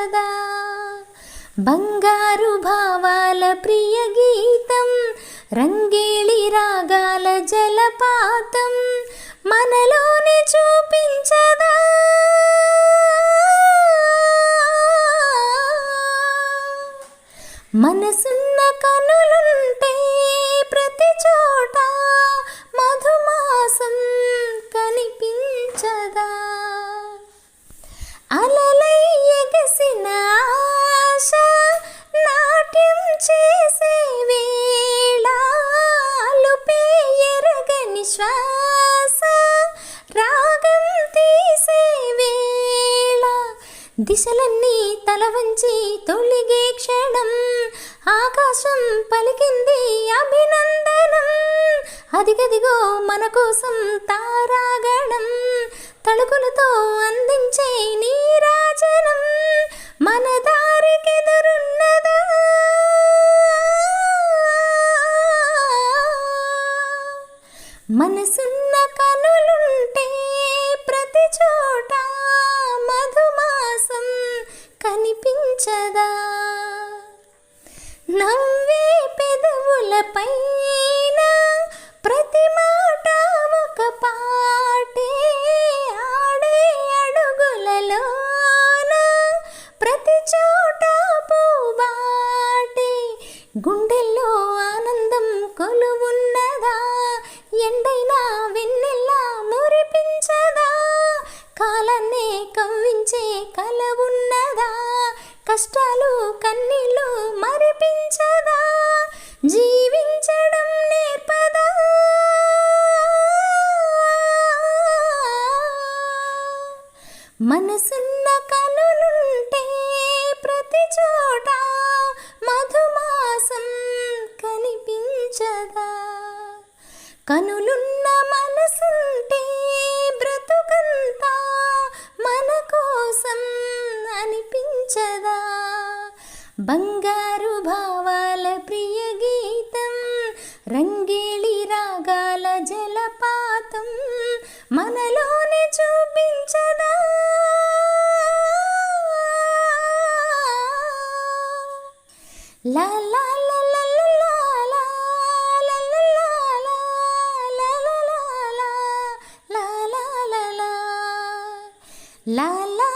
కనిపించదా బంగారు భావాల ప్రియ గీతం రంగేళి రాగాల జలపాతం మనలోనే చూపించదా మనసున్న కనులుంటే ప్రతి చోట మధుమాసం కనిపించదా అలలై ఎగసిన ఆశ నాట్యం చేసే వేళ అలుపే ఎరగని శ్వాస రాగం తీసే వేళ దిశలన్నీ తల వంచి తొలిగే క్షణం ఆకాశం పలికింది అభినందనం అదిగదిగో మన కోసం తారాగణం తళుకులతో అందించే నీరాజనం మన దారికెదురున్నదా మనసున్న కనులుంటే ప్రతి చోట మధుమాసం కనిపించదా నవ్వే పెదవులపైన ప్రతి మాట ఒక పాటే ఆడే అడుగులలోన ప్రతి చోట పూబాటే గుండెల్లో ఆనందం కొలువున్నదా ఎండైనా వెన్నెల్లా మురిపించదా కాలాన్నే కవ్వించే కల ఉన్నదా కష్టాలు కన్నీళ్ళు మరిపించదా జీవించడం నేర్పదా మనసున్న కనులుంటే ప్రతి చోట మధుమాసం కనిపించదా కనులున్న మనసుంటే బ్రతుకంతా మన కోసం అనిపించదా బంగారు భావాల ప్రియ గీతం రంగేళి రాగాల జలపాతం మనలోనే చూపించదా లా లా లా లా లా లా లా లా లా లా లా లా లా లా లా